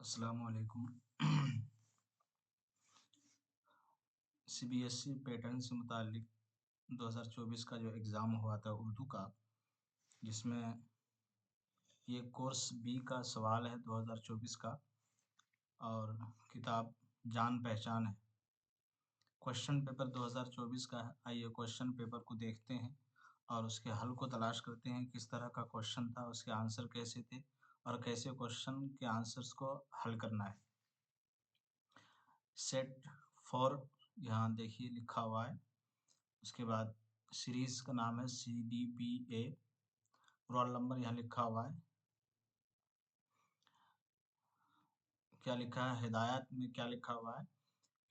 अस्सलाम वालेकुम। CBSE pattern से मुतालिक 2024 का जो एग्ज़ाम हुआ था उर्दू का, जिसमें ये कोर्स बी का सवाल है 2024 का और किताब जान पहचान है। क्वेश्चन पेपर 2024 का है। आइए क्वेश्चन पेपर को देखते हैं और उसके हल को तलाश करते हैं, किस तरह का क्वेश्चन था, उसके आंसर कैसे थे और कैसे क्वेश्चन के आंसर्स को हल करना है। सेट फॉर यहाँ देखिए लिखा हुआ है। उसके बाद सीरीज का नाम है CDPA। रोल नंबर यहाँ लिखा हुआ है। क्या लिखा है, हिदायत में क्या लिखा हुआ है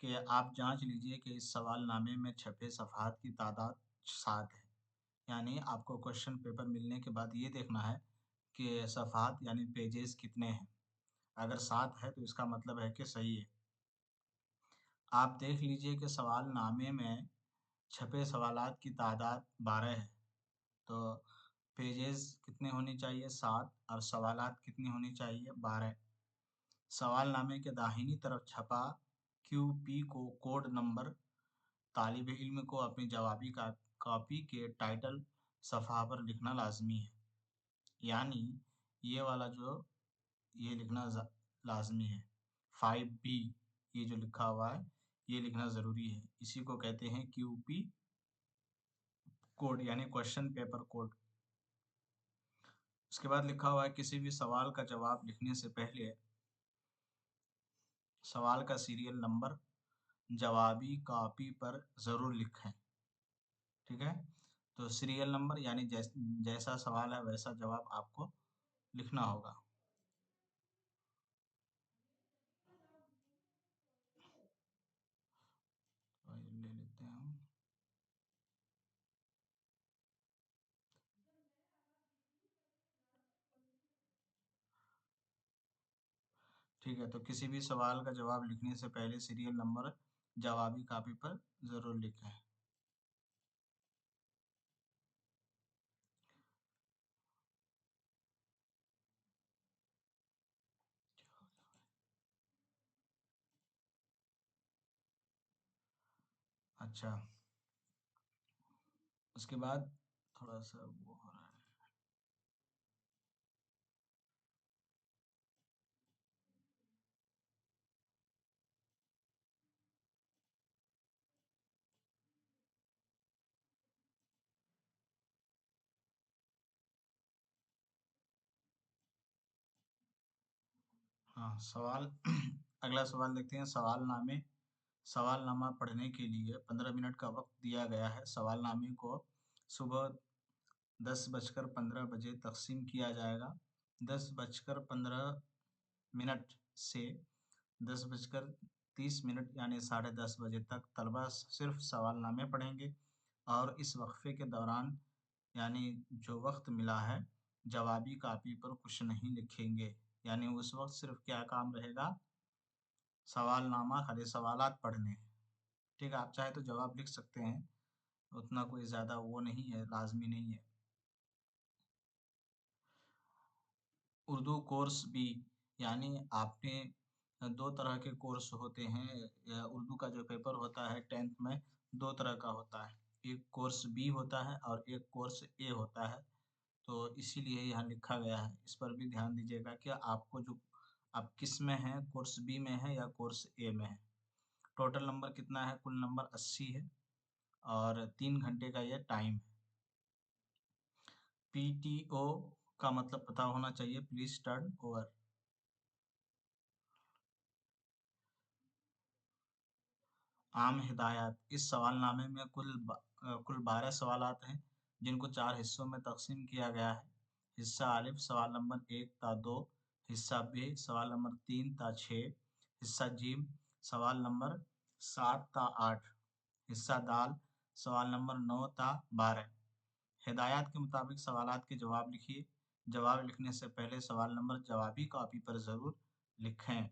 कि आप जांच लीजिए कि इस सवालनामे में छपे सफ़हात की तादाद 7 है। यानी आपको क्वेश्चन पेपर मिलने के बाद ये देखना है कि सफ़हात यानी पेजेस कितने हैं। अगर 7 है तो इसका मतलब है कि सही है। आप देख लीजिए कि सवालनामे में छपे सवालात की तादाद 12 है। तो पेजेस कितने होनी चाहिए, 7, और सवालात कितनी होनी चाहिए, 12। सवालनामे के दाहिनी तरफ छपा QP को कोड नंबर तालिब इल्म को अपनी जवाबी का कॉपी के टाइटल सफ़हा पर लिखना लाजमी है। यानी ये वाला जो ये लिखना लाजमी है। 5B ये जो लिखा हुआ है ये लिखना ज़रूरी है। इसी को कहते हैं QP कोड, यानी क्वेश्चन पेपर कोड। उसके बाद लिखा हुआ है किसी भी सवाल का जवाब लिखने से पहले सवाल का सीरियल नंबर जवाबी कॉपी पर ज़रूर लिखें। ठीक है, तो सीरियल नंबर यानी जैसा सवाल है वैसा जवाब आपको लिखना होगा। तो ये ले लेते हैं हम। ठीक है, तो किसी भी सवाल का जवाब लिखने से पहले सीरियल नंबर जवाबी कॉपी पर ज़रूर लिखें। अच्छा, उसके बाद थोड़ा सा वो हो रहा है। हाँ, सवाल अगला सवाल देखते हैं। सवालनामा पढ़ने के लिए 15 मिनट का वक्त दिया गया है। सवालनामे को सुबह 10:15 बजे तक़सीम किया जाएगा। 10:15 से 10:30 यानी 10:30 बजे तक तलबा सिर्फ सवालनामे पढ़ेंगे और इस वक्फे के दौरान यानी जो वक्त मिला है जवाबी कापी पर कुछ नहीं लिखेंगे। यानी उस वक्त सिर्फ क्या काम रहेगा, सवालनामा खाली सवालात पढ़ने हैं। ठीक है, आप चाहे तो जवाब लिख सकते हैं, उतना कोई ज़्यादा वो नहीं है, लाज़मी नहीं है। उर्दू कोर्स भी, यानी आपने 2 तरह के कोर्स होते हैं। उर्दू का जो पेपर होता है 10th में 2 तरह का होता है। एक कोर्स बी होता है और एक कोर्स ए होता है। तो इसीलिए यहाँ लिखा गया है। इस पर भी ध्यान दीजिएगा कि आपको जो आप किस में हैं, कोर्स बी में है या कोर्स ए में है। टोटल नंबर कितना है, कुल नंबर 80 है और 3 घंटे का ये टाइम है। PTO का मतलब पता होना चाहिए, प्लीज टर्न ओवर। आम हिदायत, इस सवालनामे में कुल 12 सवालात हैं जिनको 4 हिस्सों में तकसीम किया गया है। हिस्सा अलिफ सवाल नंबर 1 ता 2, हिस्सा बे सवाल नंबर 3 ता 6, हिस्सा जीम सवाल नंबर 7 ता 8, हिस्सा दाल सवाल नंबर 9 ता 12। हिदायत के मुताबिक सवालात के जवाब लिखिए। जवाब लिखने से पहले सवाल नंबर जवाबी कॉपी पर ज़रूर लिखें।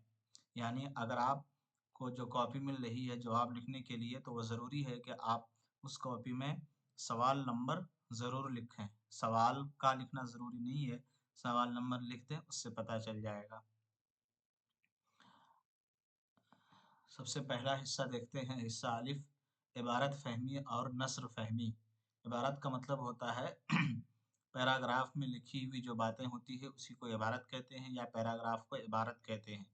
यानी अगर आपको जो कॉपी मिल रही है जवाब लिखने के लिए, तो वो ज़रूरी है कि आप उस कॉपी में सवाल नंबर ज़रूर लिखें। सवाल का लिखना ज़रूरी नहीं है, सवाल नंबर लिख दें, उससे पता चल जाएगा। सबसे पहला हिस्सा देखते हैं, हिस्सा अलिफ, इबारत फहमी और नस्र फहमी। इबारत का मतलब होता है पैराग्राफ में लिखी हुई जो बातें होती है उसी को इबारत कहते हैं, या पैराग्राफ को इबारत कहते हैं।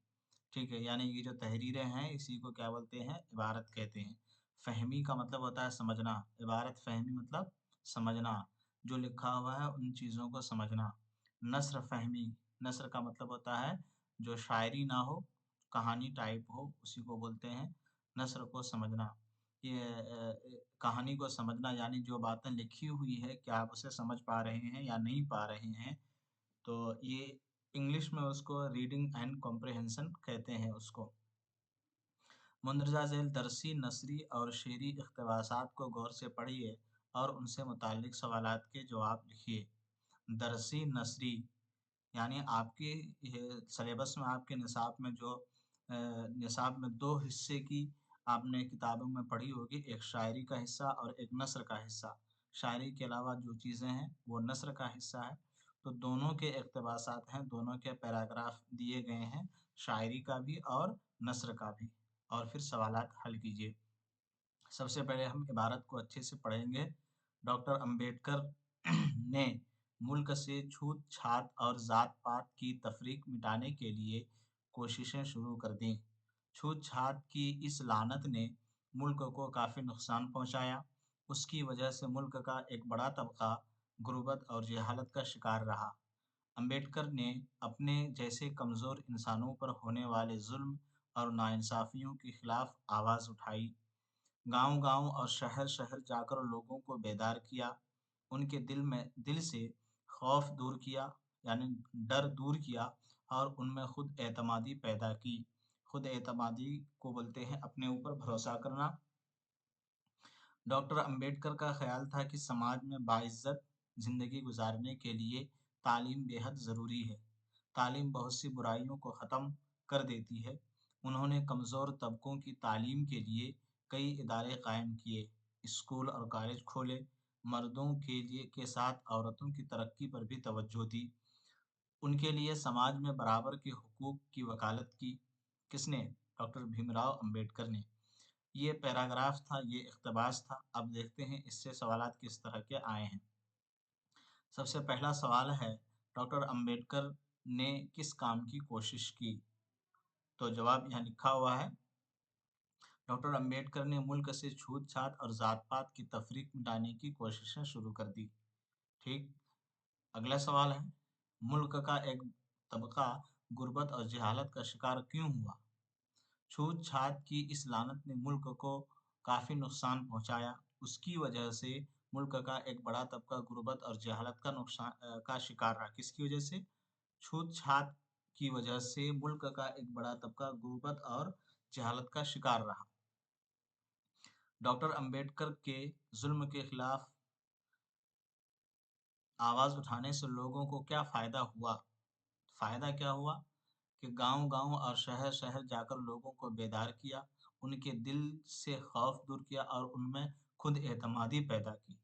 ठीक है, यानी ये जो तहरीरें हैं इसी को क्या बोलते हैं, इबारत कहते हैं। फहमी का मतलब होता है समझना, इबारत फहमी मतलब समझना, जो लिखा हुआ है उन चीज़ों को समझना। नस्र फहमी, नस्र का मतलब होता है जो शायरी ना हो, कहानी टाइप हो, उसी को बोलते हैं नस्र को समझना। ये कहानी को समझना यानी जो बातें लिखी हुई है क्या आप उसे समझ पा रहे हैं या नहीं पा रहे हैं, तो ये इंग्लिश में उसको रीडिंग एंड कॉम्प्रिहेंशन कहते हैं उसको। मंदरजा झैल दरसी, नसरी और शेरी इक़्तिबासात को गौर से पढ़िए और उनसे मुताल्लिक़ सवालात के जवाब लिखिए। दरसी, नसरी यानी आपके ये सिलेबस में आपके निसाब में जो निसाब में 2 हिस्से की आपने किताबों में पढ़ी होगी, एक शायरी का हिस्सा और एक नस्र का हिस्सा। शायरी के अलावा जो चीज़ें हैं वो नस्र का हिस्सा है। तो दोनों के इक़्तिबासात हैं, दोनों के पैराग्राफ दिए गए हैं, शायरी का भी और नस्र का भी, और फिर सवालात हल कीजिए। सबसे पहले हम इबारत को अच्छे से पढ़ेंगे। डॉक्टर अंबेडकर ने मुल्क से छूत-छात और ज़ात-पात की तफ़रीक़ मिटाने के लिए कोशिशें शुरू कर दीं। छूत-छात की इस लानत ने मुल्क को काफ़ी नुकसान पहुँचाया। उसकी वजह से मुल्क का एक बड़ा तबक़ा गुर्बत और जहालत का शिकार रहा। अंबेडकर ने अपने जैसे कमज़ोर इंसानों पर होने वाले ज़ुल्म और नाइंसाफ़ियों के खिलाफ़ आवाज़ उठाई। गाँव-गाँव और शहर-शहर जाकर लोगों को बेदार किया, उनके दिल से खौफ दूर किया, यानी डर दूर किया, और उनमें खुद एतमादी पैदा की। खुद एतमादी को बोलते हैं अपने ऊपर भरोसा करना। डॉक्टर अंबेडकर का ख़्याल था कि समाज में बाइज़्ज़त ज़िंदगी गुज़ारने के लिए तालीम बेहद ज़रूरी है। तालीम बहुत सी बुराइयों को ख़त्म कर देती है। उन्होंने कमज़ोर तबकों की तालीम के लिए कई इदारे कायम किए, स्कूल और कॉलेज खोले, मर्दों के साथ औरतों की तरक्की पर भी तवज्जो दी। उनके लिए समाज में बराबर के हुकूक की वकालत की। किसने? डॉक्टर भीमराव अंबेडकर ने। ये पैराग्राफ था, ये इक़्तिबास था। अब देखते हैं इससे सवालात किस तरह के आए हैं। सबसे पहला सवाल है, डॉक्टर अंबेडकर ने किस काम की कोशिश की? तो जवाब यहाँ लिखा हुआ है, डॉक्टर अंबेडकर ने मुल्क से छूत-छात और ज़ात-पात की तफ़रीक़ मिटाने की कोशिशें शुरू कर दी। ठीक। अगला सवाल है, मुल्क का एक तबक़ा गुर्बत और जहालत का शिकार क्यों हुआ? छूत-छात की इस लानत ने मुल्क को काफ़ी नुकसान पहुँचाया। उसकी वजह से मुल्क का एक बड़ा तबका गुर्बत और जहालत का शिकार रहा। किसकी वजह से? छूत-छात की वजह से मुल्क का एक बड़ा तबका गुर्बत और जहालत का शिकार रहा। डॉक्टर अंबेडकर के ज़ुल्म के खिलाफ आवाज़ उठाने से लोगों को क्या फ़ायदा हुआ? फ़ायदा क्या हुआ कि गाँव-गाँव और शहर-शहर जाकर लोगों को बेदार किया, उनके दिल से खौफ़ दूर किया और उनमें खुद एतमादी पैदा की।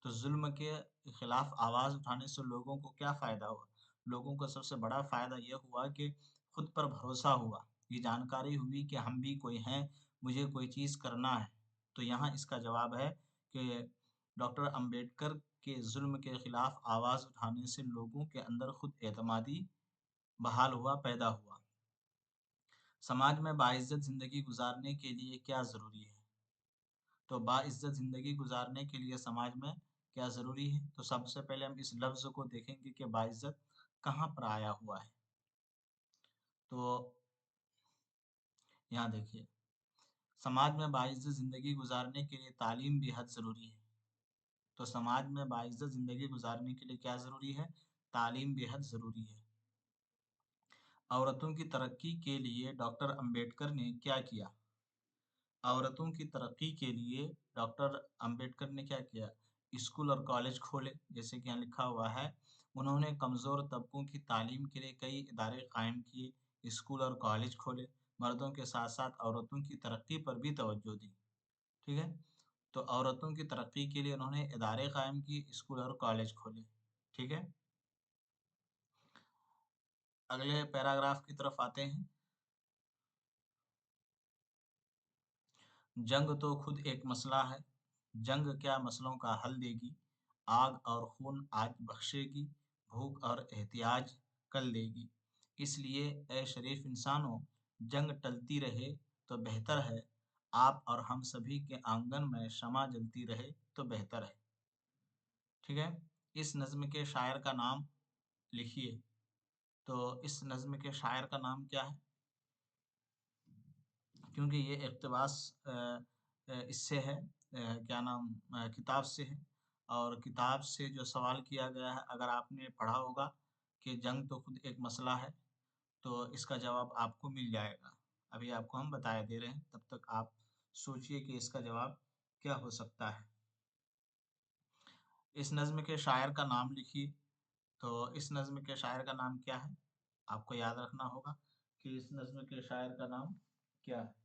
तो ज़ुल्म के खिलाफ आवाज़ उठाने से लोगों को क्या फ़ायदा हुआ? लोगों को सबसे बड़ा फ़ायदा ये हुआ कि खुद पर भरोसा हुआ। ये जानकारी हुई कि हम भी कोई हैं, मुझे कोई चीज़ करना है। तो यहाँ इसका जवाब है कि डॉक्टर अंबेडकर के ज़ुल्म के खिलाफ आवाज़ उठाने से लोगों के अंदर खुद एतमादी बहाल हुआ, पैदा हुआ। समाज में बाइज़्ज़त ज़िंदगी गुज़ारने के लिए क्या ज़रूरी है? तो बाइज़्ज़त ज़िंदगी गुज़ारने के लिए समाज में क्या ज़रूरी है? तो सबसे पहले हम इस लफ्ज़ को देखेंगे कि बाइज़्ज़त कहाँ पर आया हुआ है। तो यहाँ देखिए, समाज में बाइज़्ज़त ज़िंदगी गुज़ारने के लिए तालीम बेहद ज़रूरी है। तो समाज में बाइज़्ज़त ज़िंदगी गुज़ारने के लिए क्या ज़रूरी है? तालीम बेहद ज़रूरी है। औरतों की तरक्की के लिए डॉक्टर अंबेडकर ने क्या किया? औरतों की तरक्की के लिए डॉक्टर अंबेडकर ने क्या किया? स्कूल और कॉलेज खोले, जैसे कि यहाँ लिखा हुआ है। उन्होंने कमज़ोर तबकों की तालीम के लिए कई इदारे कायम किए, स्कूल और कॉलेज खोले, मर्दों के साथ-साथ औरतों की तरक्की पर भी तवज्जो दी। ठीक है? तो औरतों की तरक्की के लिए उन्होंने इदारे कायम किए, स्कूल और कॉलेज खोले। ठीक है? अगले पैराग्राफ की तरफ आते हैं। जंग तो खुद एक मसला है, जंग क्या मसलों का हल देगी, आग और खून आज बख्शेगी, भूख और एहतियाज कल देगी। इसलिए ए शरीफ इंसानों, जंग टलती रहे तो बेहतर है, आप और हम सभी के आंगन में शमा जलती रहे तो बेहतर है। ठीक है, इस नज़्म के शायर का नाम लिखिए। तो इस नज़्म के शायर का नाम क्या है? क्योंकि ये इक़्तिबास इससे है, क्या नाम, किताब से है, और किताब से जो सवाल किया गया है, अगर आपने पढ़ा होगा कि जंग तो खुद एक मसला है, तो इसका जवाब आपको मिल जाएगा। अभी आपको हम बताए दे रहे हैं, तब तक आप सोचिए कि इसका जवाब क्या हो सकता है। इस नज़्म के शायर का नाम लिखिए। तो इस नज़्म के शायर का नाम क्या है? आपको याद रखना होगा कि इस नज़्म के शायर का नाम क्या है।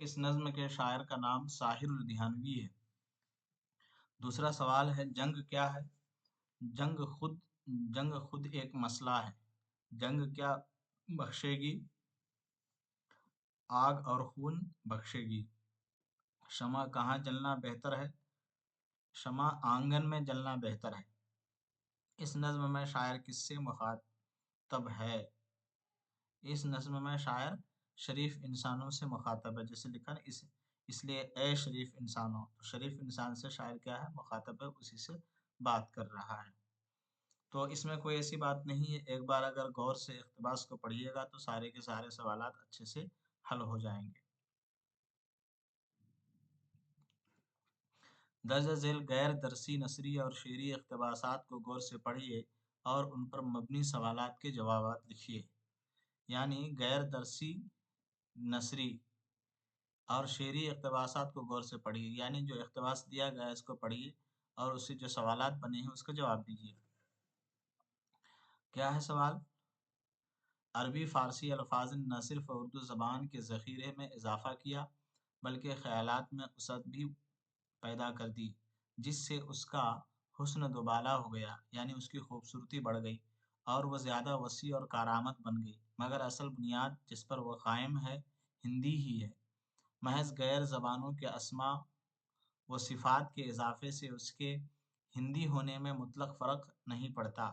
इस नज़्म के शायर का नाम साहिर लुधियानवी है। दूसरा सवाल है, जंग क्या है? जंग खुद जंग खुद एक मसला है। जंग क्या बख्शेगी? आग और खून बख्शेगी। शमा कहाँ जलना बेहतर है? शमा आंगन में जलना बेहतर है। इस नज़्म में शायर किससे मुखातब है? इस नज़्म में शायर शरीफ इंसानों से मुखातब है। जैसे लिखा ना, इसलिए ए शरीफ इंसानों, तो शरीफ इंसान से शायर क्या है? मुखातब है, उसी से बात कर रहा है। तो इसमें कोई ऐसी बात नहीं है, एक बार अगर गौर से इक़्तिबास को पढ़िएगा तो सारे के सारे सवालात अच्छे से हल हो जाएंगे। दर्ज झेल गैर दरसी नसरी और शेरी इक़्तिबासात को गौर से पढ़िए और उन पर मबनी सवालात के जवाबात लिखिए। यानी गैर दरसी, नसरी और शेरी इक़्तिबासात को गौर से पढ़िए, यानी जो इक़्तिबास दिया गया है इसको पढ़िए और उससे जो सवालात बने हैं उसका जवाब दीजिए। क्या है सवाल? अरबी फ़ारसी अल्फाज ने न सिर्फ़ उर्दू ज़बान के ज़ख़ीरे में इज़ाफ़ा किया, बल्कि ख़यालात में वसअत भी पैदा कर दी, जिससे उसका हुस्न दुबाला हो गया, यानी उसकी खूबसूरती बढ़ गई और वह ज़्यादा वसी और कारआमद बन गई। मगर असल बुनियाद जिस पर वह कायम है, हिंदी ही है। महज़ गैर ज़बानों के अस्मा व सिफ़ात के इज़ाफ़े से उसके हिंदी होने में मुतलक फ़र्क नहीं पड़ता।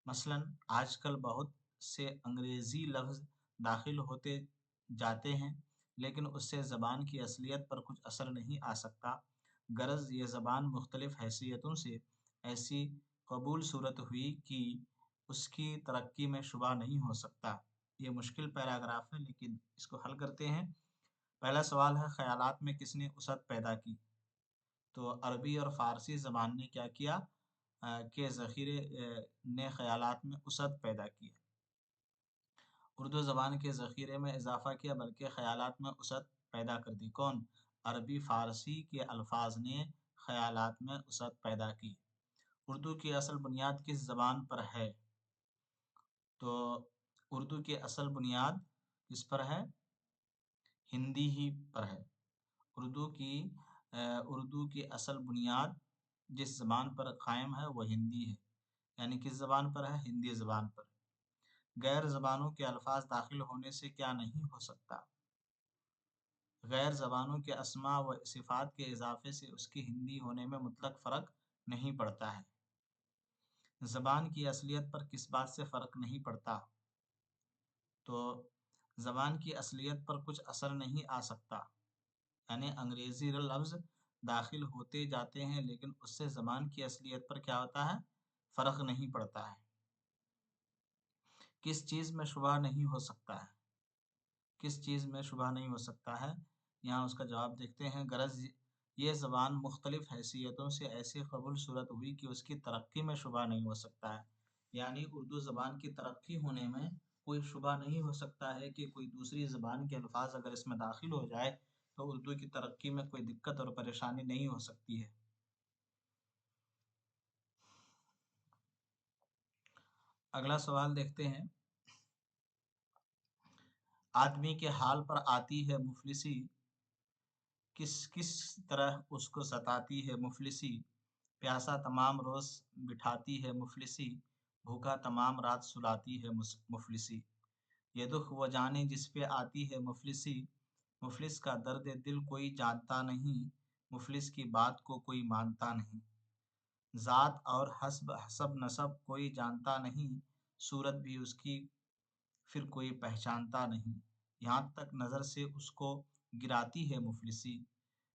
मसलन आजकल बहुत से अंग्रेज़ी लफ्ज़ दाखिल होते जाते हैं, लेकिन उससे ज़बान की असलियत पर कुछ असर नहीं आ सकता। गरज़ ये ज़बान मुख्तलिफ़ हैसियतों से ऐसी कबूल सूरत हुई कि उसकी तरक्की में शुबा नहीं हो सकता। ये मुश्किल पैराग्राफ है, लेकिन इसको हल करते हैं। पहला सवाल है, ख़यालात में किसने वसअत पैदा की? तो अरबी और फ़ारसी ज़बान ने क्या किया के ज़ख़ीरे ने ख़यालात में वसअत पैदा की। उर्दू ज़बान के ज़ख़ीरे में इज़ाफ़ा किया, बल्कि ख़यालात में वसअत पैदा कर दी। कौन? अरबी फ़ारसी के अल्फाज ने ख़यालात में वसअत पैदा की। उर्दू की असल बुनियाद किस ज़बान पर है? तो उर्दू की असल बुनियाद किस पर है? हिंदी ही पर है। उर्दू की उर्दू की असल बुनियाद जिस ज़बान पर कायम है वह हिंदी है। यानी किस ज़बान पर है? हिंदी ज़बान पर। गैर ज़बानों के अल्फाज दाखिल होने से क्या नहीं हो सकता? गैर ज़बानों के अस्मा व सिफ़ात के इज़ाफ़े से उसकी हिंदी होने में मुतलक फ़र्क नहीं पड़ता है। ज़बान की असलियत पर किस बात से फ़र्क नहीं पड़ता? तो ज़बान की असलियत पर कुछ असर नहीं आ सकता। यानी अंग्रेज़ी लफ्ज़ दाखिल होते जाते हैं, लेकिन उससे ज़बान की असलियत पर क्या होता है? फ़र्क नहीं पड़ता है। किस चीज़ में शुबहा नहीं हो सकता है? किस चीज़ में शुबहा नहीं हो सकता है? यहाँ उसका जवाब देखते हैं। गरज़ ये ज़बान मुख्तलिफ़ हैसियतों से ऐसी कबूल सूरत हुई कि उसकी तरक्की में शुबहा नहीं हो सकता है। यानी उर्दू ज़बान की तरक्की होने में कोई शुबहा नहीं हो सकता है कि कोई दूसरी ज़बान के अल्फ़ाज़ अगर इसमें दाखिल हो जाए, तो उर्दू की तरक्की में कोई दिक्कत और परेशानी नहीं हो सकती है। अगला सवाल देखते हैं। آدمی کے حال پر آتی ہے مفلسی، کس کس طرح اس کو ستاتی ہے مفلسی، پیاسا تمام روز بٹھاتی ہے مفلسی، بھوکا تمام رات سلاتی ہے مفلسی۔ یہ دکھ وہ جانے جس پہ آتی ہے مفلسی، مفلس کا درد دل کوئی جانتا نہیں، مفلس کی بات کو کوئی مانتا نہیں۔ ذات اور حسب نسب کوئی جانتا نہیں، صورت بھی اس کی پھر کوئی پہچانتا نہیں، یہاں تک نظر سے اس کو گراتی ہے مفلسی۔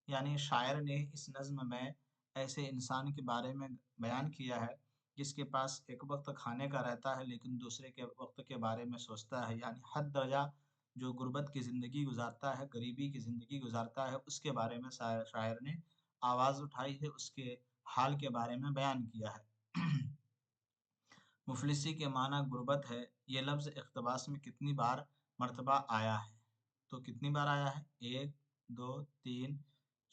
یعنی شاعر نے اس نظم میں ایسے انسان کے بارے میں بیان کیا ہے جس کے پاس ایک وقت کھانے کا رہتا ہے لیکن دوسرے کے وقت کے بارے میں سوچتا ہے، یعنی حد درجہ جو غربت کی زندگی گزارتا ہے، غریبی کی زندگی گزارتا ہے، اس کے بارے میں شاعر نے آواز اٹھائی ہے، اس کے حال کے بارے میں بیان کیا ہے۔ مفلسی کے معنی غربت ہے۔ یہ لفظ اقتباس میں کتنی بار مرتبہ آیا ہے؟ تو کتنی بار آیا ہے؟ 1 2 3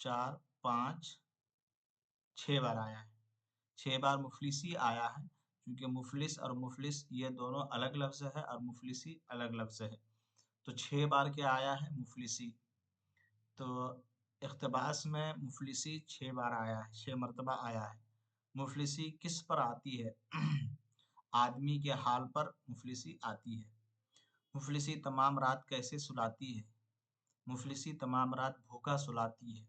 4 5 6 بار آیا ہے۔ 6 بار مفلسی آیا ہے، کیونکہ مفلس اور مفلس یہ دونوں الگ لفظ ہے اور مفلسی الگ لفظ ہے۔ تو 6 بار کیا آیا ہے؟ مفلسی۔ تو اقتباس میں مفلسی 6 بار آیا ہے، 6 مرتبہ آیا ہے۔ مفلسی کس پر آتی ہے؟ آدمی کے حال پر مفلسی آتی ہے۔ مفلسی تمام رات کیسے سلاتی ہے؟ مفلسی تمام رات بھوکا سلاتی ہے۔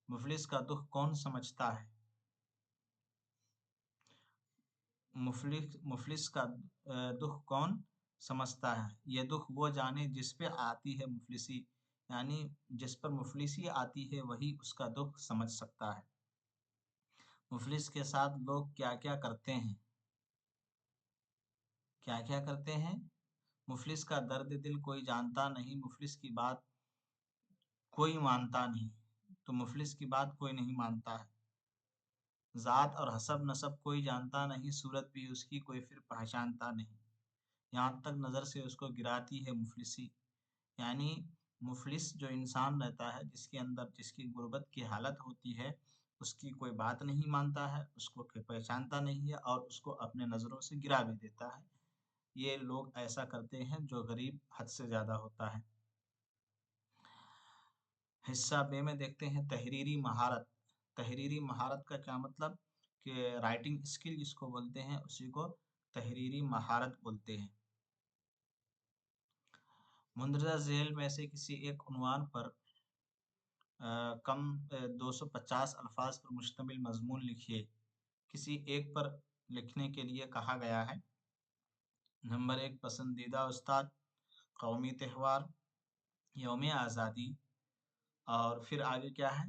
مفلس کا دکھ کون سمجھتا ہے؟ مفلس کا دکھ کون سمجھتا ہے؟ یہ دکھ وہ جانے جس پہ آتی ہے مفلسی، یعنی جس پر مفلسی آتی ہے وہی اس کا دکھ سمجھ سکتا ہے۔ مفلس کے ساتھ لوگ کیا کیا کرتے ہیں؟ کیا کیا کرتے ہیں؟ مفلس کا درد دل کوئی جانتا نہیں، مفلس کی بات کوئی مانتا نہیں، تو مفلس کی بات کوئی نہیں مانتا ہے۔ ذات اور حسب نسب کوئی جانتا نہیں، صورت بھی اس کی کوئی پھر پہچانتا نہیں، یہاں تک نظر سے اس کو گراتی ہے مفلسی۔ یعنی مفلس جو انسان رہتا ہے، جس کے اندر جس کی غربت کی حالت ہوتی ہے، اس کی کوئی بات نہیں مانتا ہے، اس کو پہچانتا نہیں ہے اور اس کو اپنے نظروں سے گرا بھی دیتا ہے۔ یہ لوگ ایسا کرتے ہیں جو غریب حد سے زیادہ ہوتا ہے۔ حصہ بے میں دیکھتے ہیں تحریری مہارت۔ تحریری مہارت کا کیا مطلب؟ کہ رائٹنگ اسکل جس کو بولتے ہیں اسی کو تحریری مہارت بولتے ہیں۔ مندرجہ ذیل میں سے کسی ایک عنوان پر کم 250 الفاظ پر مشتمل مضمون لکھیے۔ کسی ایک پر لکھنے کے لیے کہا گیا ہے۔ نمبر 1 پسندیدہ استاد، قومی تہوار، یوم آزادی، اور پھر آگے کیا ہے؟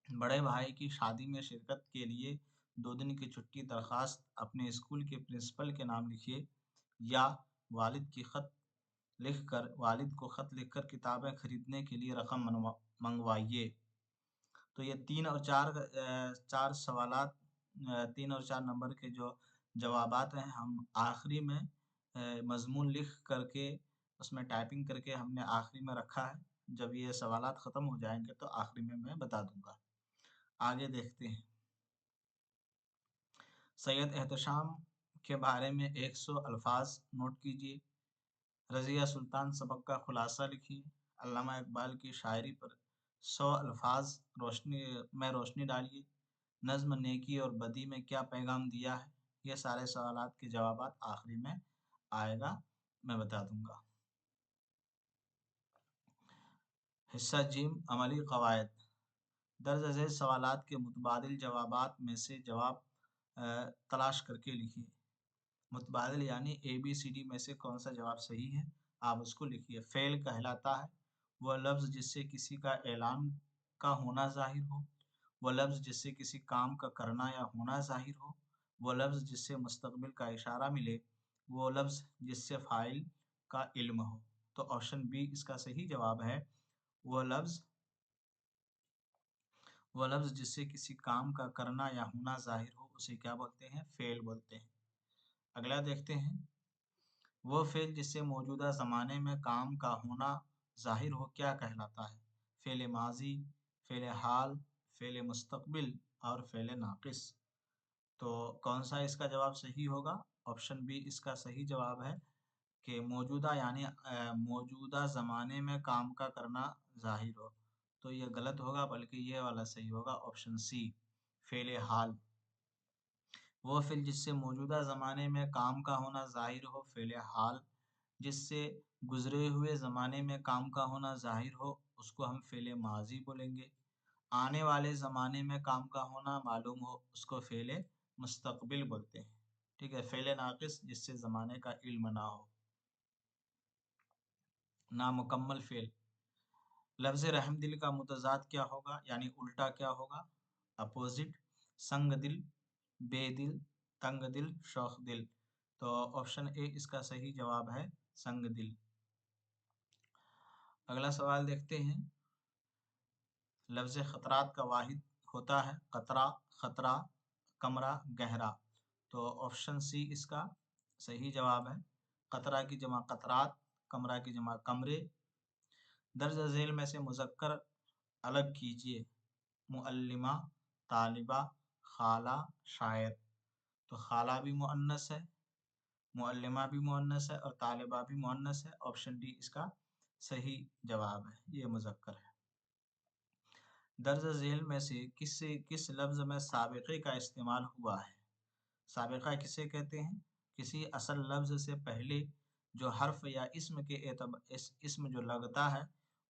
بڑے بھائی کی شادی میں شرکت کے لیے 2 دن کی چھٹی درخواست اپنے اسکول کے پرنسپل کے نام لکھیے، یا والد کو خط لکھ کر کتابیں خریدنے کے لیے رقم منگوائیے۔ تو یہ 3 اور 4 سوالات، 3 اور 4 نمبر کے جو جوابات ہیں، ہم آخری میں مضمون لکھ کر کے اس میں ٹائپنگ کر کے ہم نے آخری میں رکھا ہے۔ جب یہ سوالات ختم ہو جائیں گے تو آخری میں بتا دوں گا۔ آگے دیکھتے ہیں۔ سید احتشام کے بارے میں 100 الفاظ نوٹ کیجیے۔ رضیہ سلطان سبق کا خلاصہ لکھیے۔ علامہ اقبال کی شاعری پر 100 الفاظ روشنی ڈالیے۔ نظم نیکی اور بدی میں کیا پیغام دیا ہے؟ یہ سارے سوالات کے جوابات آخری میں آئے گا، میں بتا دوں گا۔ حصہ جیم عملی قواعد۔ درج ذیل سوالات کے متبادل جوابات میں سے جواب تلاش کر کے لکھیے۔ متبادل یعنی ABCD میں سے کون سا جواب صحیح ہے، آپ اس کو لکھیے۔ فعل کہلاتا ہے وہ لفظ جس سے کسی کا اعلان کا ہونا ظاہر ہو، وہ لفظ جس سے کسی کام کا کرنا یا ہونا ظاہر ہو، وہ لفظ جس سے مستقبل کا اشارہ ملے، وہ لفظ جس سے فاعل کا علم ہو۔ تو آپشن بی اس کا صحیح جواب ہے۔ وہ لفظ جس سے کسی کام کا کرنا یا ہونا ظاہر ہو اسے کیا بولتے ہیں؟ فعل بولتے ہیں۔ اگلا دیکھتے ہیں۔ وہ فعل جس سے موجودہ زمانے میں کام کا ہونا ظاہر ہو کیا کہلاتا ہے؟ فعل ماضی، فعل حال، فعل مستقبل اور فعل ناقص۔ تو کون سا اس کا جواب صحیح ہوگا؟ آپشن بی اس کا صحیح جواب ہے۔ کہ موجودہ یعنی موجودہ زمانے میں کام کا کرنا ظاہر ہو، تو یہ غلط ہوگا، بلکہ یہ والا صحیح ہوگا، آپشن سی، فعل حال۔ وہ فعل جس سے موجودہ زمانے میں کام کا ہونا ظاہر ہو، فعل حال۔ جس سے گزرے ہوئے زمانے میں کام کا ہونا ظاہر ہو، اس کو ہم فعل ماضی بولیں گے۔ آنے والے زمانے میں کام کا ہونا معلوم ہو، اس کو فعل مستقبل بولتے ہیں۔ ٹھیک ہے، فعل ناقص جس سے زمانے کا علم نہ ہو، نامکمل فعل۔ لفظ رحم دل کا متضاد کیا ہوگا، یعنی الٹا کیا ہوگا، اپوزٹ؟ سنگ دل، بے دل، تنگ دل، شوخ دل۔ تو آپشن اے اس کا صحیح جواب ہے، سنگ دل۔ اگلا سوال دیکھتے ہیں۔ لفظ خطرات کا واحد ہوتا ہے قطرہ، خطرہ، کمرہ، گہرا۔ تو آپشن سی اس کا صحیح جواب ہے، قطرہ کی جمع قطرات، کمرہ کی جمع کمرے۔ درج ذیل میں سے مذکر الگ کیجیے، معلمہ، طالبہ، خالہ، شاعر۔ تو خالہ بھی مؤنث ہے، معلمہ بھی مؤنث ہے، اور طالبہ بھی مؤنث ہے۔ آپشن ڈی اس کا صحیح جواب ہے، یہ مذکر ہے۔ درج ذیل میں سے کس لفظ میں سابقے کا استعمال ہوا ہے؟ سابقہ کسے کہتے ہیں؟ کسی اصل لفظ سے پہلے جو حرف یا اسم کے اسم جو لگتا ہے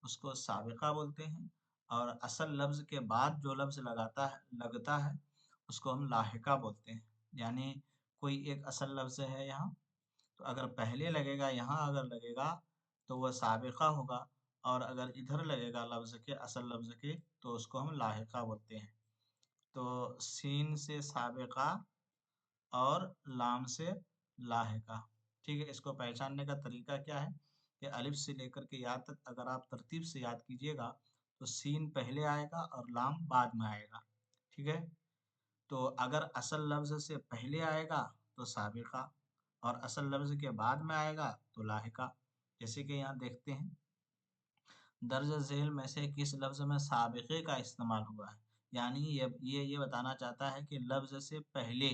اس کو سابقہ بولتے ہیں، اور اصل لفظ کے بعد جو لفظ لگتا ہے اس کو ہم لاحقہ بولتے ہیں۔ یعنی کوئی ایک اصل لفظ ہے یہاں، تو اگر پہلے لگے گا، یہاں اگر لگے گا تو وہ سابقہ ہوگا، اور اگر ادھر لگے گا لفظ کے، اصل لفظ کے، تو اس کو ہم لاحقہ بولتے ہیں۔ تو سین سے سابقہ اور لام سے لاحقہ۔ ٹھیک ہے، اس کو پہچاننے کا طریقہ کیا ہے کہ الف سے لے کر کے یا تک اگر آپ ترتیب سے یاد کیجئے گا تو سین پہلے آئے گا اور لام بعد میں آئے گا۔ ٹھیک ہے، تو اگر اصل لفظ سے پہلے آئے گا تو سابقہ، اور اصل لفظ کے بعد میں آئے گا تو لاحقہ۔ جیسے کہ یہاں دیکھتے ہیں، درج ذیل میں سے کس لفظ میں سابقے کا استعمال ہوا ہے، یعنی یہ بتانا چاہتا ہے کہ لفظ سے پہلے،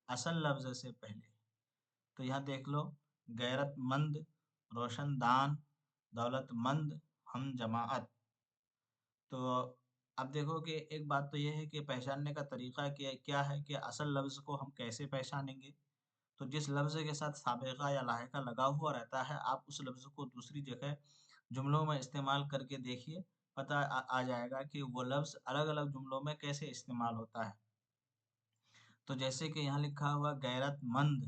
اصل لفظ سے پہلے۔ تو یہاں دیکھ لو، غیرت مند، روشن دان، دولت مند، ہم جماعت۔ تو اب دیکھو کہ ایک بات تو یہ ہے کہ پہچاننے کا طریقہ کیا ہے کہ اصل لفظ کو ہم کیسے پہچانیں گے؟ تو جس لفظ کے ساتھ سابقہ یا لاحقہ لگا ہوا رہتا ہے، آپ اس لفظ کو دوسری جگہ جملوں میں استعمال کر کے دیکھیے، پتہ آ جائے گا کہ وہ لفظ الگ الگ جملوں میں کیسے استعمال ہوتا ہے۔ تو جیسے کہ یہاں لکھا ہوا غیرت مند،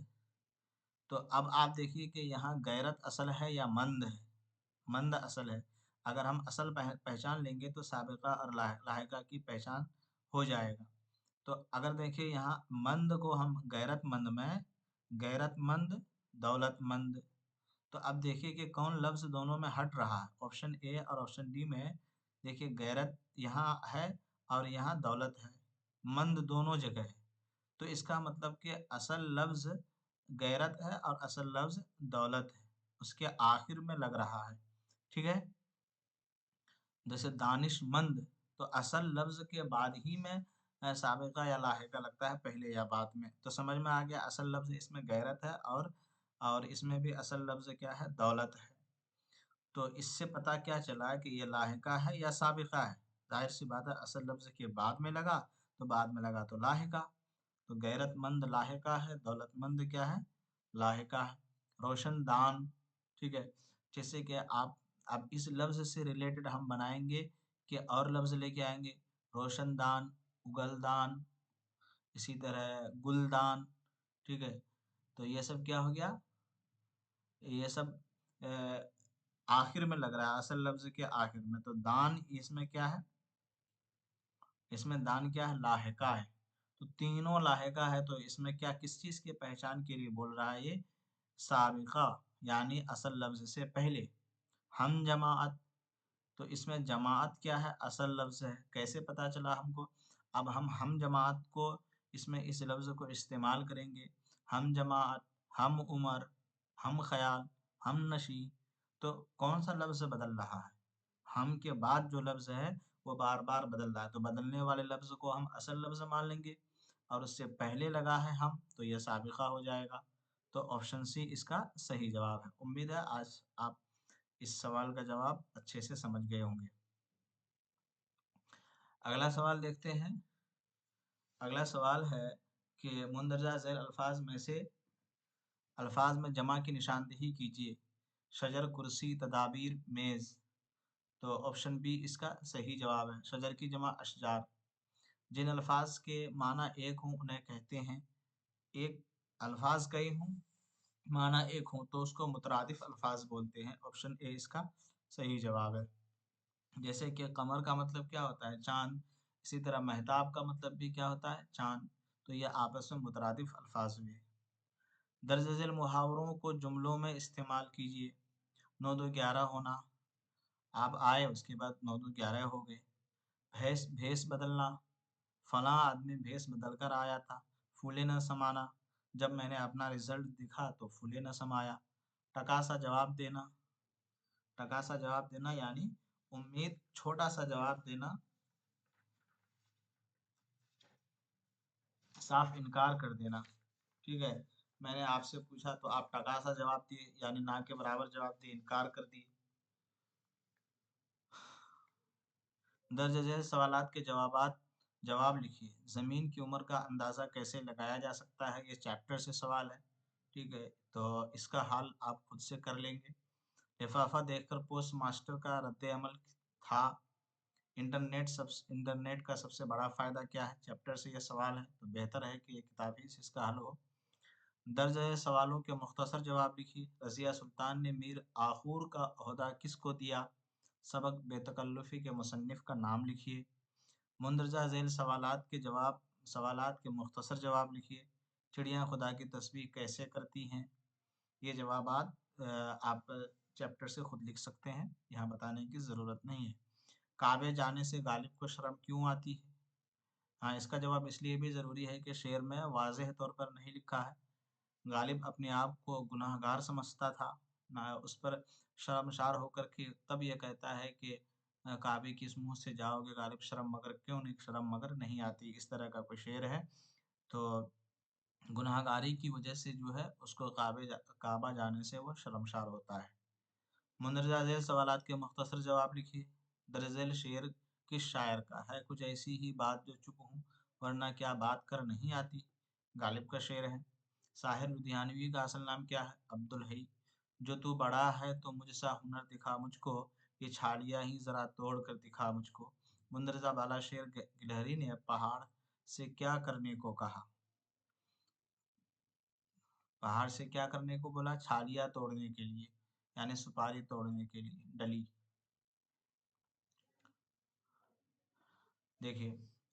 تو اب آپ دیکھیے کہ یہاں غیرت اصل ہے یا مند ہے؟ مند اصل ہے۔ اگر ہم اصل پہچان لیں گے تو سابقہ اور لاحقہ کی پہچان ہو جائے گا۔ تو اگر دیکھیں یہاں مند کو ہم غیرت مند میں، غیرت مند، دولت مند، تو اب دیکھیے کہ کون لفظ دونوں میں ہٹ رہا ہے۔ آپشن اے اور آپشن ڈی میں دیکھیے غیرت یہاں ہے اور یہاں دولت ہے، مند دونوں جگہ ہے۔ تو اس کا مطلب کہ اصل لفظ غیرت ہے اور اصل لفظ دولت ہے، اس کے آخر میں لگ رہا ہے۔ ٹھیک ہے، جیسے دانش مند، تو اصل لفظ کے بعد ہی میں سابقہ یا لاحقہ لگتا ہے، پہلے یا بعد میں۔ تو سمجھ میں آ گیا، اصل لفظ اس میں غیرت ہے، اور اس میں بھی اصل لفظ کیا ہے، دولت ہے۔ تو اس سے پتہ کیا چلا کہ یہ لاحقہ ہے یا سابقہ ہے؟ ظاہر سی بات ہے، اصل لفظ کے بعد میں لگا تو بعد میں لگا تو لاحقہ۔ تو غیرت مند لاحقہ ہے، دولت مند کیا ہے، لاحقہ ہے۔ روشن دان، ٹھیک ہے، جیسے کہ آپ اب اس لفظ سے ریلیٹڈ ہم بنائیں گے کہ اور لفظ لے کے آئیں گے، روشن دان، اگل دان، اسی طرح گلدان۔ ٹھیک ہے، تو یہ سب کیا ہو گیا، یہ سب آخر میں لگ رہا ہے، اصل لفظ کے آخر میں۔ تو دان اس میں کیا ہے، اس میں دان کیا ہے، لاحقہ ہے۔ تو تینوں لاحقہ ہے، تو اس میں کیا، کس چیز کی پہچان کے لیے بول رہا ہے یہ، سابقہ، یعنی اصل لفظ سے پہلے۔ ہم جماعت، تو اس میں جماعت کیا ہے، اصل لفظ ہے، کیسے پتا چلا ہم کو؟ اب ہم جماعت کو اس میں اس لفظ کو استعمال کریں گے، ہم جماعت، ہم عمر، ہم خیال، ہم نشی۔ تو کون سا لفظ بدل رہا ہے؟ ہم کے بعد جو لفظ ہے وہ بار بار بدل رہا ہے، تو بدلنے والے لفظ کو ہم اصل لفظ مان لیں گے، اور اس سے پہلے لگا ہے ہم، تو یہ سابقہ ہو جائے گا۔ तो ऑप्शन सी इसका सही जवाब है। उम्मीद है आज आप इस सवाल का जवाब अच्छे से समझ गए होंगे। अगला सवाल देखते हैं। अगला सवाल है कि मुंदरजा झैल अल्फाज में से अल्फाज में जमा की निशानदेही कीजिए। शजर, कुर्सी, तदाबीर, मेज़। तो ऑप्शन बी इसका सही जवाब है। शजर की जमा अशजार। जिन अल्फाज के माना एक हों उन्हें कहते हैं, एक अल्फाज कई हों माना एक हों तो उसको मुतरादिफ अल्फाज बोलते हैं। ऑप्शन ए इसका सही जवाब है। जैसे कि कमर का मतलब क्या होता है? चाँद। इसी तरह महताब का मतलब भी क्या होता है? चाँद। तो ये आपस में मुतरादिफ अल्फाज हुए। दर्ज झेल मुहावरों को जुमलों में इस्तेमाल कीजिए। 9 2 11 होना। आप आए उसके बाद 9 2 11 हो गए। भेष भेष बदलना। फलां आदमी भेष बदल कर आया था। फूले न समाना। जब मैंने अपना रिजल्ट दिखा तो फूले न समाया। टका सा जवाब देना। टका सा जवाब देना यानी उम्मीद छोटा सा जवाब देना, साफ इनकार कर देना। ठीक है, मैंने आपसे पूछा तो आप टका सा जवाब दिए यानी ना के बराबर जवाब दिए, इनकार कर दिए। दर्ज झेल सवालात के जवाब लिखिए। ज़मीन की उम्र का अंदाज़ा कैसे लगाया जा सकता है? ये चैप्टर से सवाल है। ठीक है, तो इसका हल आप खुद से कर लेंगे। लिफाफा देखकर पोस्ट मास्टर का रद्द अमल था। इंटरनेट का सबसे बड़ा फ़ायदा क्या है? चैप्टर से ये सवाल है, तो बेहतर है कि ये किताबी से इसका हल हो। दर्ज है सवालों के मुख्तसर जवाब लिखिए। रज़िया सुल्तान ने मीर आखूर का ओहदा किसको दिया? सबक बेतकल्लुफ़ी के मुसन्निफ़ का नाम लिखिए। मुंदरजा झेल सवालात के मुख्तसर जवाब लिखिए। चिड़ियाँ खुदा की तस्बीह कैसे करती हैं? ये जवाबात आप चैप्टर से खुद लिख सकते हैं, यहाँ बताने की ज़रूरत नहीं है। काबे जाने से गालिब को शर्म क्यों आती है? हाँ, इसका जवाब इसलिए भी ज़रूरी है कि शेर में वाज़ेह तौर पर नहीं लिखा है। गालिब अपने आप को गुनहगार समझता था, ना उस पर शर्मसार होकर के तब ये कहता है कि काबे किस मुँह से जाओगे गालिब, शर्म मगर नहीं आती। इस तरह का कोई शेर है। तो गुनहगारी की वजह से जो है उसको काबा जाने से वो शर्मसार होता है। मुंदरजा झेल सवालात के मुख्तसर जवाब लिखिए। दरअसल शेर किस शायर का है? कुछ ऐसी ही बात जो चुप हूँ वरना क्या बात कर नहीं आती? गालिब का शेर है। साहिर लुधियानवी का असल नाम क्या है? अब्दुल हई। जो तू बड़ा है तो मुझसा हुनर दिखा मुझको, ये छालियाँ ही जरा तोड़ कर दिखा मुझको। मुंदरजा बाला शेर गिलहरी ने पहाड़ से क्या करने को कहा? पहाड़ से क्या करने को बोला? छालियाँ तोड़ने के लिए, यानी सुपारी तोड़ने के लिए, डली। देखिए,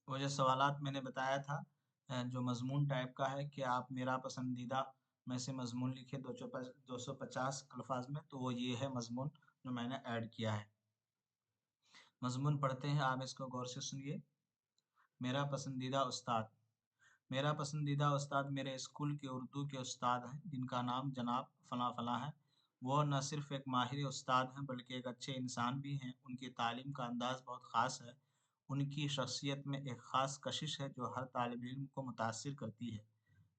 वो जो सवालात मैंने बताया था, जो मज़मून टाइप का है कि आप मेरा पसंदीदा में से मज़मून लिखिए 250 अल्फाज में, तो वो ये है मज़मून जो मैंने ऐड किया है। मज़मून पढ़ते हैं, आप इसको गौर से सुनिए। मेरा पसंदीदा उस्ताद। मेरा पसंदीदा उस्ताद मेरे स्कूल के उर्दू के उस्ताद हैं, जिनका नाम जनाब फ़लाँ फ़लाँ है। वो न सिर्फ़ एक माहिर उस्ताद हैं, बल्कि एक अच्छे इंसान भी हैं। उनकी तालीम का अंदाज़ बहुत ख़ास है। उनकी शख्सियत में एक ख़ास कशिश है, जो हर तालिब इल्म को मुतासिर करती है।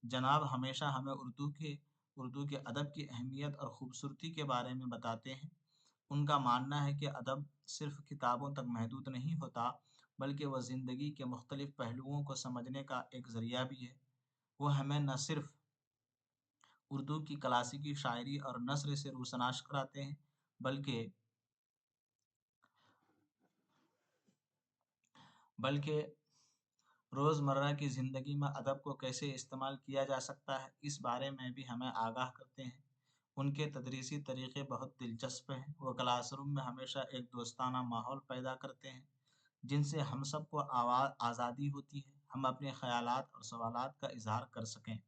जनाब हमेशा हमें उर्दू के अदब की अहमियत और ख़ूबसूरती के बारे में बताते हैं। उनका मानना है कि अदब सिर्फ़ किताबों तक महदूद नहीं होता, बल्कि वह ज़िंदगी के मुख्तलिफ़ पहलुओं को समझने का एक ज़रिया भी है। वो हमें न सिर्फ़ उर्दू की क्लासिकी शायरी और नस्र से रोशनास कराते हैं, बल्कि बल्कि रोज़मर्रा की ज़िंदगी में अदब को कैसे इस्तेमाल किया जा सकता है, इस बारे में भी हमें आगाह करते हैं। उनके तदरीसी तरीक़े बहुत दिलचस्प हैं। वो क्लासरूम में हमेशा एक दोस्ताना माहौल पैदा करते हैं, जिनसे हम सबको आज़ादी होती है, हम अपने ख़यालात और सवालात का इज़हार कर सकें।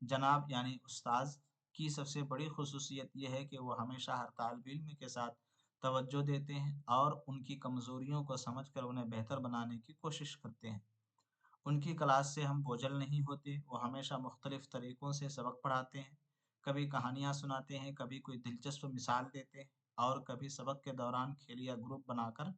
जनाब यानी उस्ताज़ की सबसे बड़ी ख़ुसूसियत ये है कि वो हमेशा हर तालिब-इल्म के साथ तवज्जो देते हैं और उनकी कमज़ोरियों को समझकर उन्हें बेहतर बनाने की कोशिश करते हैं। उनकी क्लास से हम बोझल नहीं होते, वो हमेशा मुख्तलिफ़ तरीक़ों से सबक पढ़ाते हैं। कभी कहानियाँ सुनाते हैं, कभी कोई दिलचस्प मिसाल देते हैं और कभी सबक के दौरान खेल या ग्रुप बनाकर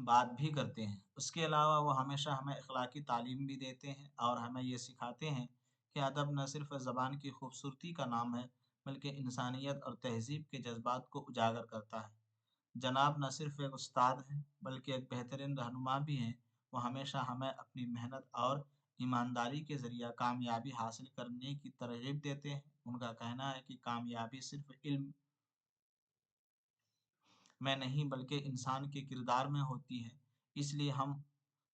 बात भी करते हैं। उसके अलावा वो हमेशा हमें अखलाकी तालीम भी देते हैं और हमें ये सिखाते हैं कि अदब न सिर्फ़ ज़बान की खूबसूरती का नाम है, बल्कि इंसानियत और तहज़ीब के जज़्बात को उजागर करता है। जनाब न सिर्फ़ एक उस्ताद हैं, बल्कि एक बेहतरीन रहनुमा भी हैं। वो हमेशा हमें अपनी मेहनत और ईमानदारी के ज़रिए कामयाबी हासिल करने की तरग़ीब देते हैं। उनका कहना है कि कामयाबी सिर्फ़ इल्म में नहीं बल्कि इंसान के किरदार में होती है। इसलिए हम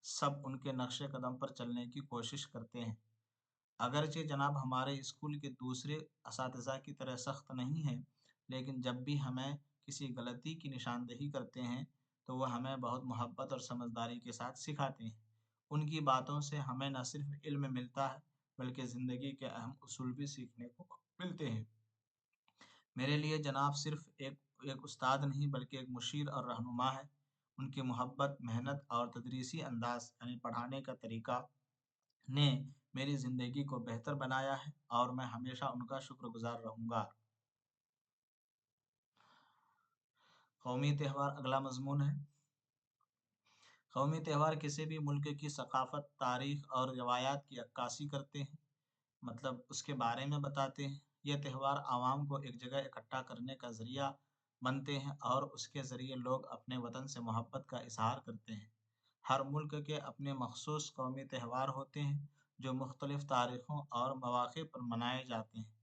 सब उनके नक्शे कदम पर चलने की कोशिश करते हैं। अगरचे जनाब हमारे स्कूल के दूसरे असातिज़ा की तरह सख्त नहीं हैं, लेकिन जब भी हमें किसी गलती की निशानदेही करते हैं, तो वह हमें बहुत मोहब्बत और समझदारी के साथ सिखाते हैं। उनकी बातों से हमें न सिर्फ़ इल्म मिलता है, बल्कि ज़िंदगी के अहम उसूल भी सीखने को मिलते हैं। मेरे लिए जनाब सिर्फ़ एक उस्ताद नहीं बल्कि एक मुशीर और रहनुमा है। उनकी मोहब्बत, मेहनत और तदरीसी अंदाज़ यानी पढ़ाने का तरीका ने मेरी ज़िंदगी को बेहतर बनाया है और मैं हमेशा उनका शुक्रगुज़ार रहूँगा। कौमी त्योहार अगला मज़मून है। कौमी त्योहार किसी भी मुल्क की सक़ाफ़त, तारीख़ और रवायात की अक्कासी करते हैं। मतलब उसके बारे में बताते हैं। ये त्योहार आवाम को एक जगह इकट्ठा करने का ज़रिया बनते हैं और उसके ज़रिए लोग अपने वतन से मोहब्बत का इज़हार करते हैं। हर मुल्क के अपने मख़सूस कौमी त्योहार होते हैं, जो मुख्तलिफ़ तारीख़ों और मौक़े पर मनाए जाते हैं।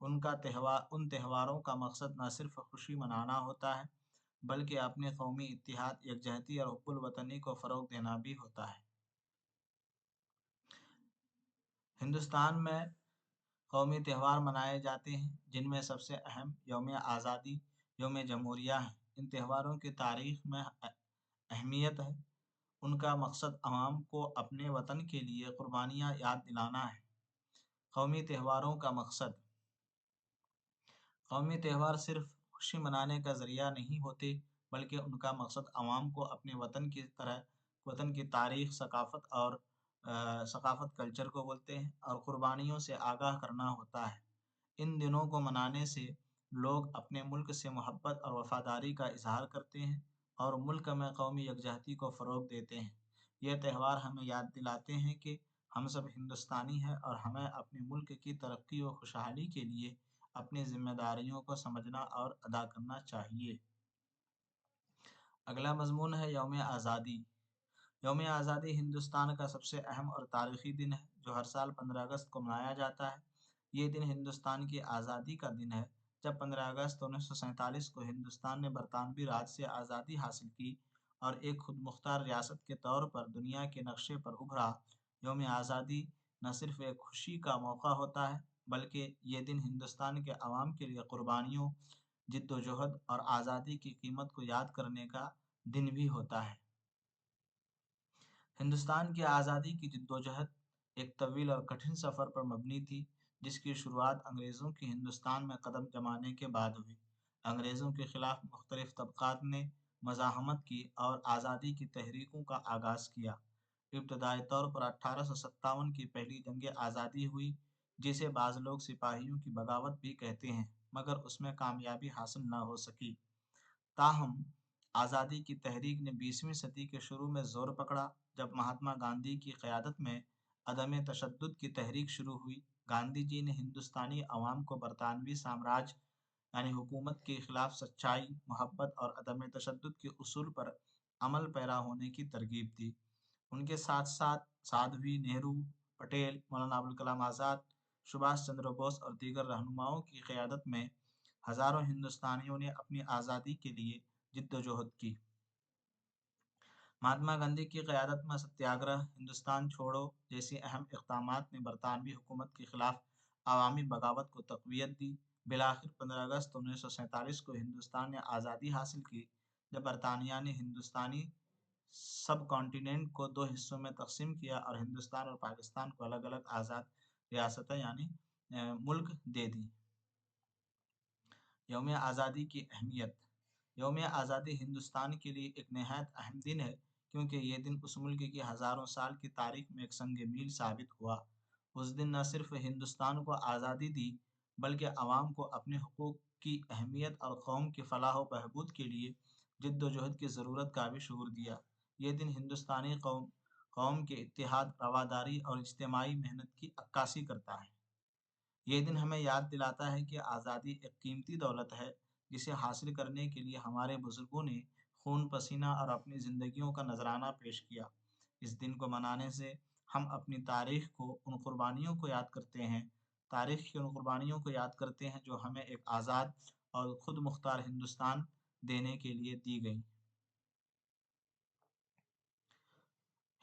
उन त्योहारों का मकसद न सिर्फ़ खुशी मनाना होता है, बल्कि अपने कौमी इत्तेहाद, यकजहती और हुब्बुल वतनी को फ़रोग़ देना भी होता है। हिंदुस्तान में कौमी त्योहार मनाए जाते हैं, जिनमें सबसे अहम यौम आज़ादी, यौम जमहूरिया है। इन त्योहारों की तारीख़ में अहमियत है। उनका मकसद अवाम को अपने वतन के लिए कुर्बानियाँ याद दिलाना है। कौमी त्योहारों का मकसद कौमी त्योहार सिर्फ़ खुशी मनाने का ज़रिया नहीं होते, बल्कि उनका मकसद अवाम को अपने वतन की तारीख़, सक़ाफ़त कल्चर को बोलते हैं और कुर्बानियों से आगाह करना होता है। इन दिनों को मनाने से लोग अपने मुल्क से मोहब्बत और वफ़ादारी का इज़हार करते हैं और मुल्क में कौमी यकजहती को फ़रोग़ देते हैं। ये त्योहार हमें याद दिलाते हैं कि हम सब हिंदुस्तानी हैं और हमें अपने मुल्क की तरक्की और खुशहाली के लिए अपनी ज़िम्मेदारियों को समझना और अदा करना चाहिए। अगला मज़मून है यौम आज़ादी। यौम आज़ादी हिंदुस्तान का सबसे अहम और तारीख़ी दिन है, जो हर साल 15 अगस्त को मनाया जाता है। ये दिन हिंदुस्तान की आज़ादी का दिन है, जब 15 अगस्त 1947 को हिंदुस्तान ने बरतानवी राज से आज़ादी हासिल की और एक खुद मुख्तार रियासत के तौर पर दुनिया के नक्शे पर उभरा। यौम आज़ादी न सिर्फ़ एक खुशी का मौका होता है, बल्कि ये दिन हिंदुस्तान के अवाम के लिए कुर्बानियों, जिद्दोजहद और आज़ादी की कीमत को याद करने का दिन भी होता है। हिंदुस्तान की आज़ादी की जद्दोजहद एक तवील और कठिन सफ़र पर मबनी थी, जिसकी शुरुआत अंग्रेज़ों की हिंदुस्तान में कदम जमाने के बाद हुई। अंग्रेज़ों के खिलाफ मुख्तलिफ़ तबक़ात ने मज़ाहमत की और आज़ादी की तहरीकों का आगाज़ किया। इब्तदाई तौर पर 1857 की पहली जंग आज़ादी हुई, जिसे बाज़ लोग सिपाहियों की बगावत भी कहते हैं, मगर उसमें कामयाबी हासिल न हो सकी। ताहम आज़ादी की तहरीक ने 20वीं सदी के शुरू में ज़ोर पकड़ा, जब महात्मा गांधी की क़यादत में अदम तशद्दुद की तहरीक शुरू हुई। गांधी जी ने हिंदुस्तानी अवाम को बरतानवी साम्राज्य यानी हुकूमत के खिलाफ सच्चाई, मोहब्बत और अदम तशद्दुद के उसूल पर अमल पैरा होने की तरगीब दी। उनके साथ साथ साध्वी नेहरू, पटेल, मौलाना अबुल कलाम आज़ाद, सुभाष चंद्र बोस और दीगर रहनुमाओं की क़यादत में हज़ारों हिंदुस्तानियों ने अपनी आज़ादी के लिए जिद्दोजहद की। महात्मा गांधी की क़यादत में सत्याग्रह, हिंदुस्तान छोड़ो जैसी अहम इक़दामात ने बरतानवी हुकूमत के खिलाफ अवामी बगावत को तक़वियत दी। बिलाखिर 15 अगस्त 1947 को हिंदुस्तान ने आज़ादी हासिल की, जब बरतानिया ने हिंदुस्तानी सब कॉन्टिनेंट को दो हिस्सों में तकसीम किया और हिंदुस्तान और पाकिस्तान को अलग अलग आज़ाद रियासतें यानी मुल्क दे दी। यौम आज़ादी की अहमियत। यौम आज़ादी हिंदुस्तान के लिए एक नहायत अहम दिन है, क्योंकि ये दिन उस मुल्क की हज़ारों साल की तारीख़ में एक संग मील साबित हुआ। उस दिन न सिर्फ़ हिंदुस्तान को आज़ादी दी, बल्कि अवाम को अपने हुकूक़ की अहमियत और कौम की फ़लाह व बहबूद के लिए जिद्दोजहद की ज़रूरत का भी शऊर दिया। یہ دن ہندوستانی قوم کے اتحاد، رواداری اور اجتماعی محنت کی عکاسی کرتا ہے۔ یہ دن ہمیں یاد دلاتا ہے کہ آزادی ایک قیمتی دولت ہے جسے حاصل کرنے کے لیے ہمارے بزرگوں نے خون پسینہ اور اپنی زندگیوں کا نذرانہ پیش کیا۔ اس دن کو منانے سے ہم اپنی تاریخ کو ان قربانیوں کو یاد کرتے ہیں تاریخ کی ان قربانیوں کو یاد کرتے ہیں جو ہمیں ایک آزاد اور خود مختار ہندوستان دینے کے لیے دی گئیں۔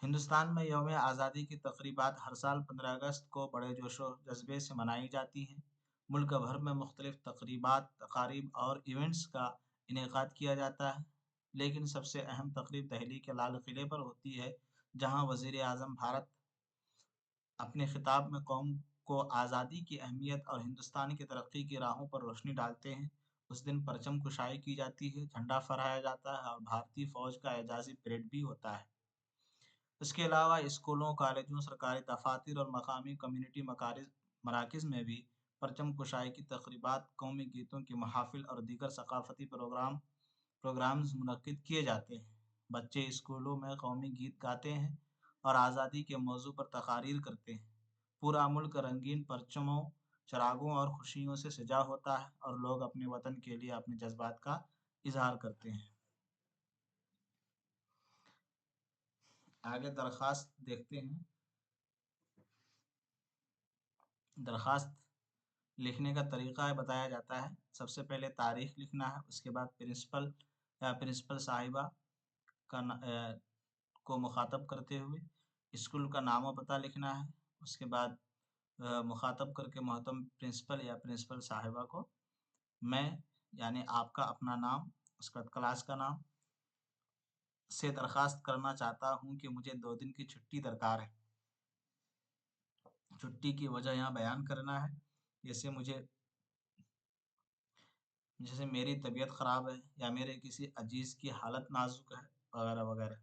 ہندوستان میں یوم آزادی کی تقریبات ہر سال 15 اگست کو بڑے جوش و جذبے سے منائی جاتی ہیں۔ ملک بھر میں مختلف تقریبات، تقاریب اور ایونٹس کا انعقاد کیا جاتا ہے، لیکن سب سے اہم تقریب دہلی کے لال قلعے پر ہوتی ہے، جہاں وزیر اعظم بھارت اپنے خطاب میں قوم کو آزادی کی اہمیت اور ہندوستان کی ترقی کی راہوں پر روشنی ڈالتے ہیں۔ اس دن پرچم کشائی کی جاتی ہے، جھنڈا فہرایا جاتا ہے اور بھارتی فوج کا اعزازی پریڈ بھی ہوتا ہے۔ اس کے علاوہ اسکولوں، کالجوں، سرکاری دفاتر اور مقامی کمیونٹی مراکز میں بھی پرچم کشائی کی تقریبات، قومی گیتوں کی محافل اور دیگر ثقافتی پروگرامز منعقد کیے جاتے ہیں۔ بچے اسکولوں میں قومی گیت گاتے ہیں اور آزادی کے موضوع پر تقاریر کرتے ہیں۔ پورا ملک رنگین پرچموں، چراغوں اور خوشیوں سے سجا ہوتا ہے اور لوگ اپنے وطن کے لیے اپنے جذبات کا اظہار کرتے ہیں۔ آگے درخواست دیکھتے ہیں۔ درخواست لکھنے کا طریقہ بتایا جاتا ہے۔ سب سے پہلے تاریخ لکھنا ہے، اس کے بعد پرنسپل یا پرنسپل صاحبہ کو مخاطب کرتے ہوئے اسکول کا نام و پتہ لکھنا ہے۔ اس کے بعد مخاطب کر کے محترم پرنسپل یا پرنسپل صاحبہ کو میں یعنی آپ کا اپنا نام، اس کے بعد کلاس کا نام سے درخواست کرنا چاہتا ہوں کہ مجھے 2 دن کی چھٹی درکار ہے۔ چھٹی کی وجہ یہاں بیان کرنا ہے، جیسے میری طبیعت خراب ہے یا میرے کسی عزیز کی حالت نازک ہے وغیرہ وغیرہ۔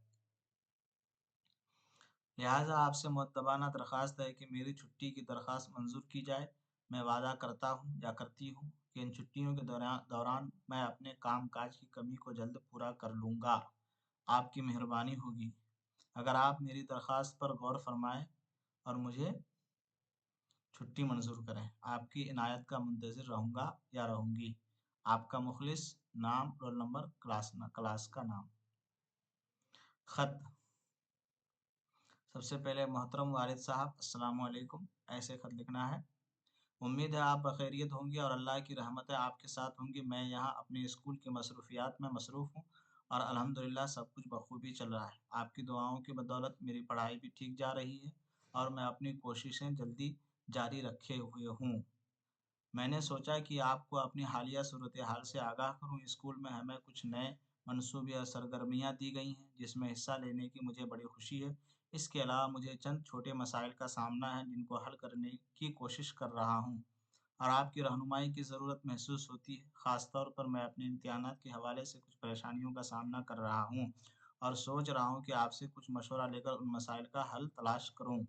لہٰذا آپ سے مؤدبانہ درخواست ہے کہ میری چھٹی کی درخواست منظور کی جائے۔ میں وعدہ کرتا ہوں یا کرتی ہوں کہ ان چھٹیوں کے دوران میں اپنے کام کاج کی کمی کو جلد پورا کر لوں گا۔ آپ کی مہربانی ہوگی اگر آپ میری درخواست پر غور فرمائیں اور مجھے چھٹی منظور کریں۔ آپ کی عنایت کا منتظر رہوں گا یا رہوں گی۔ آپ کا مخلص، نام، رول نمبر، کلاس کا نام۔ خط۔ سب سے پہلے محترم والد صاحب، السلام علیکم، ایسے خط لکھنا ہے۔ امید ہے آپ بخیریت ہوں گی اور اللہ کی رحمتیں آپ کے ساتھ ہوں گی۔ میں یہاں اپنے اسکول کی مصروفیات میں مصروف ہوں اور الحمدللہ سب کچھ بخوبی چل رہا ہے۔ آپ کی دعاؤں کی بدولت میری پڑھائی بھی ٹھیک جا رہی ہے اور میں اپنی کوششیں جلدی جاری رکھے ہوئے ہوں۔ میں نے سوچا کہ آپ کو اپنی حالیہ صورتحال سے آگاہ کروں۔ اسکول میں ہمیں کچھ نئے منصوبے اور سرگرمیاں دی گئی ہیں جس میں حصہ لینے کی مجھے بڑی خوشی ہے۔ اس کے علاوہ مجھے چند چھوٹے مسائل کا سامنا ہے جن کو حل کرنے کی کوشش کر رہا ہوں اور آپ کی رہنمائی کی ضرورت محسوس ہوتی ہے۔ خاص طور پر میں اپنے امتحانات کے حوالے سے کچھ پریشانیوں کا سامنا کر رہا ہوں اور سوچ رہا ہوں کہ آپ سے کچھ مشورہ لے کر ان مسائل کا حل تلاش کروں۔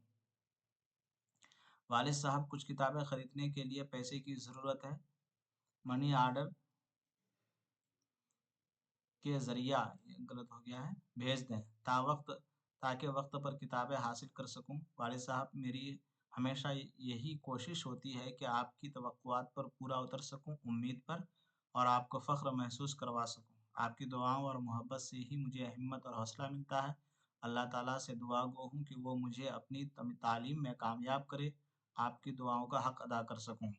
والد صاحب، کچھ کتابیں خریدنے کے لیے پیسے کی ضرورت ہے۔ منی آرڈر کے ذریعہ غلط ہو گیا ہے بھیج دیں تاکہ وقت پر کتابیں حاصل کر سکوں۔ والد صاحب، میری ہمیشہ یہی کوشش ہوتی ہے کہ آپ کی توقعات پر پورا اتر سکوں، امید پر، اور آپ کو فخر محسوس کروا سکوں۔ آپ کی دعاؤں اور محبت سے ہی مجھے ہمت اور حوصلہ ملتا ہے۔ اللہ تعالیٰ سے دعا گو ہوں کہ وہ مجھے اپنی تعلیم میں کامیاب کرے، آپ کی دعاؤں کا حق ادا کر سکوں۔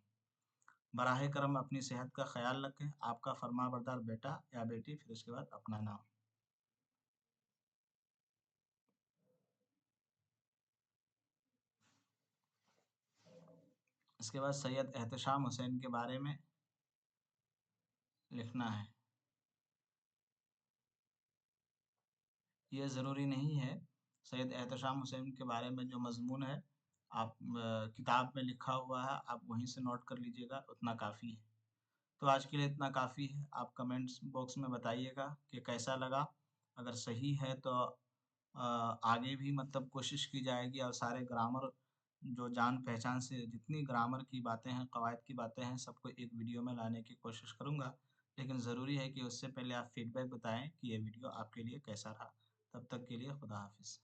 براہ کرم اپنی صحت کا خیال رکھیں۔ آپ کا فرمانبردار بیٹا یا بیٹی۔ پھر اس کے بعد اپنا نام۔ اس کے بعد سید احتشام حسین کے بارے میں لکھنا ہے۔ یہ ضروری نہیں ہے۔ سید احتشام حسین کے بارے میں جو مضمون ہے آپ کتاب میں لکھا ہوا ہے، آپ وہیں سے نوٹ کر لیجئے گا، اتنا کافی ہے۔ تو آج کے لیے اتنا کافی ہے۔ آپ کمنٹس باکس میں بتائیے گا کہ کیسا لگا۔ اگر صحیح ہے تو آگے بھی کوشش کی جائے گی اور سارے گرامر جو جان پہچان سے جتنی گرامر کی باتیں ہیں، قواعد کی باتیں ہیں، سب کو ایک ویڈیو میں لانے کی کوشش کروں گا۔ لیکن ضروری ہے کہ اس سے پہلے آپ فیڈ بیک بتائیں کہ یہ ویڈیو آپ کے لیے کیسا رہا۔ तब तक के लिए खुदा हाफ़िज़।